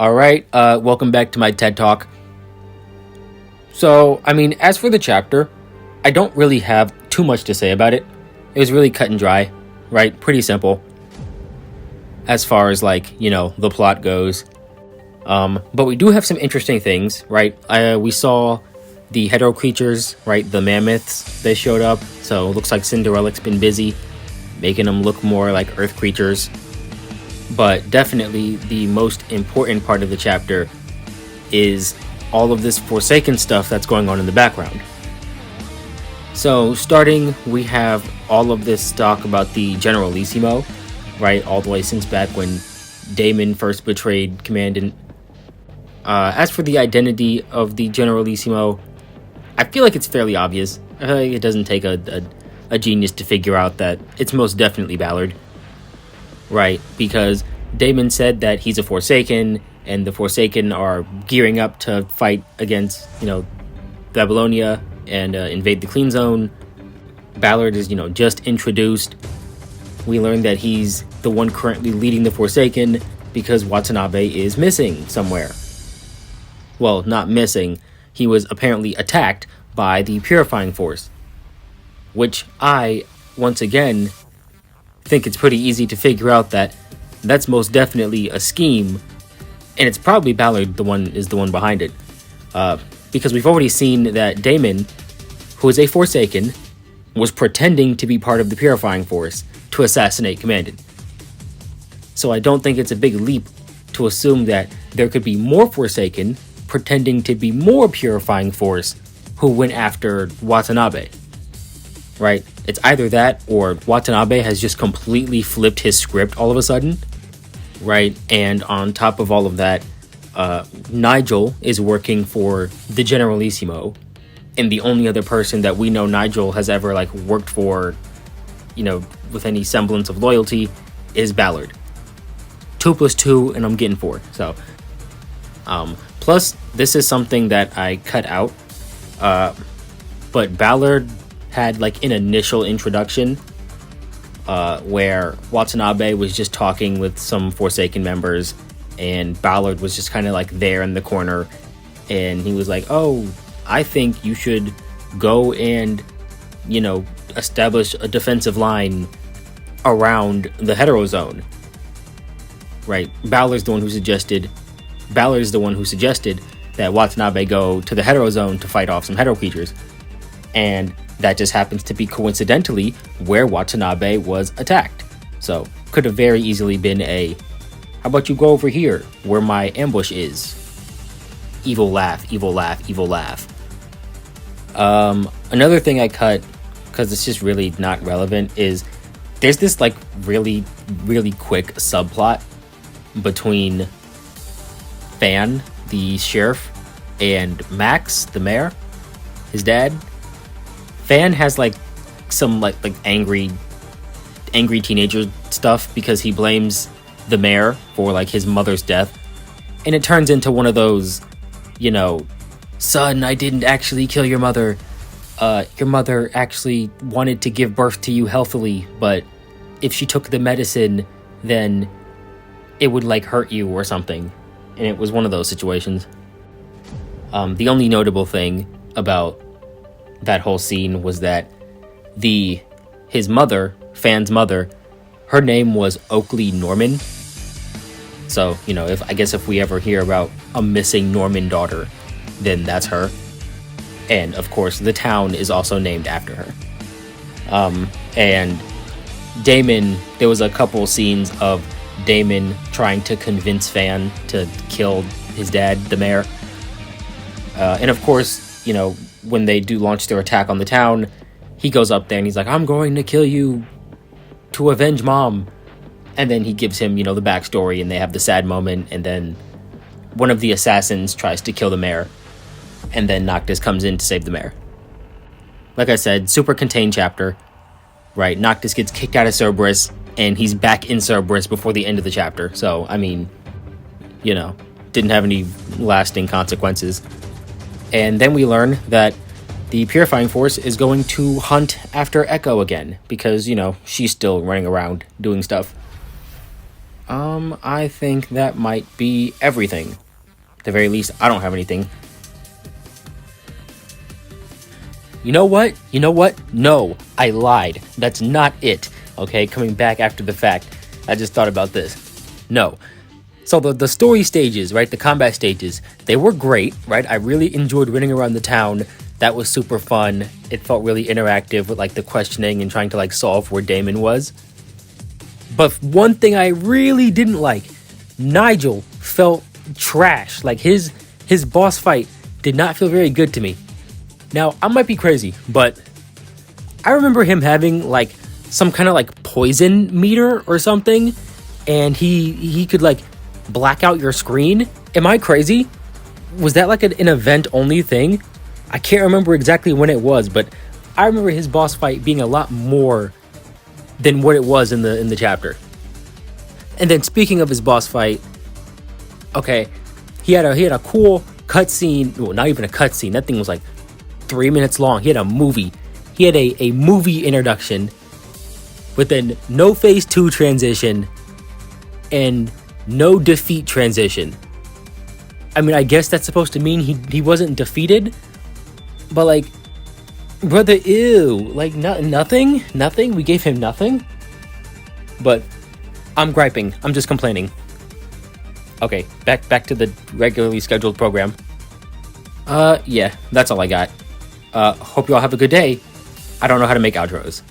All right, welcome back to my TED Talk. So, as for the chapter, I don't really have too much to say about it. It was really cut and dry, right? Pretty simple. As far as, the plot goes. But we do have some interesting things, right? We saw the hetero creatures, right? The mammoths, they showed up. So, it looks like Cinderella's been busy making them look more like earth creatures. But definitely the most important part of the chapter is all of this Forsaken stuff that's going on in the background. So starting, we have all of this talk about the Generalissimo, right? All the way since back when Damon first betrayed Commandant. As for the identity of the Generalissimo, I feel like it's fairly obvious. It doesn't take a genius to figure out that it's most definitely Ballard. Right, because Damon said that he's a Forsaken, and the Forsaken are gearing up to fight against, Babylonia and invade the Clean Zone. Ballard is, just introduced. We learned that he's the one currently leading the Forsaken because Watanabe is missing somewhere. Well, not missing. He was apparently attacked by the Purifying Force, which I, once again, think it's pretty easy to figure out that that's most definitely a scheme, and it's probably Ballard is the one behind it, because we've already seen that Damon, who is a Forsaken, was pretending to be part of the Purifying Force to assassinate Commandant. So I don't think it's a big leap to assume that there could be more Forsaken pretending to be more Purifying Force who went after Watanabe. Right? It's either that or Watanabe has just completely flipped his script all of a sudden. Right? And on top of all of that, Nigel is working for the Generalissimo. And the only other person that we know Nigel has ever worked for, with any semblance of loyalty is Ballard. 2 + 2 and I'm getting 4. So, plus this is something that I cut out. But Ballard had an initial introduction where Watanabe was just talking with some Forsaken members, and Ballard was just kind of there in the corner, and he was like, oh, I think you should go and establish a defensive line around the hetero zone. Right? Ballard's the one who suggested that Watanabe go to the hetero zone to fight off some hetero creatures, and that just happens to be coincidentally where Watanabe was attacked. So, could have very easily been how about you go over here, where my ambush is? Evil laugh, evil laugh, evil laugh. Another thing I cut, because it's just really not relevant, is there's this really, really quick subplot between Fan, the sheriff, and Max, the mayor, his dad. Fan has some angry teenager stuff because he blames the mayor for his mother's death, and it turns into one of those, son, I didn't actually kill your mother. Your mother actually wanted to give birth to you healthily, but if she took the medicine, then it would hurt you or something. And it was one of those situations. The only notable thing about that whole scene was that his mother, Fan's mother, her name was Oakley Norman. So, if we ever hear about a missing Norman daughter, then that's her. And of course, the town is also named after her. And Damon, there was a couple scenes of Damon trying to convince Fan to kill his dad, the mayor. And of course, when they do launch their attack on the town, he goes up there and he's like, I'm going to kill you to avenge mom. And then he gives him, the backstory, and they have the sad moment, and then one of the assassins tries to kill the mayor, and then Noctis comes in to save the mayor. Like I said, super contained chapter, right? Noctis gets kicked out of Cerberus, and he's back in Cerberus before the end of the chapter. So, didn't have any lasting consequences. And then we learn that the Purifying Force is going to hunt after Echo again, because, she's still running around doing stuff. I think that might be everything. At the very least, I don't have anything. You know what? No, I lied. That's not it. Okay, coming back after the fact, I just thought about this. No. So the story stages, right? The combat stages, they were great, right? I really enjoyed running around the town. That was super fun. It felt really interactive with like the questioning and trying to like solve where Damon was. But one thing I really didn't like, Nigel felt trash. Like his boss fight did not feel very good to me. Now, I might be crazy, but I remember him having like some kind of like poison meter or something, and he could like black out your screen. Am I crazy? Was that like an event only thing? I can't remember exactly when it was, but I remember his boss fight being a lot more than what it was in the chapter. And then speaking of his boss fight, okay, he had a cool cutscene. Well, not even a cutscene. That thing was like 3 minutes long. He had a movie. He had a movie introduction with then no phase 2 transition and no defeat transition. I mean, I guess that's supposed to mean he wasn't defeated, but like, brother, ew, like nothing. We gave him nothing. But I'm griping. I'm just complaining. Okay, back to the regularly scheduled program. Yeah, that's all I got. Hope you all have a good day. I don't know how to make outros.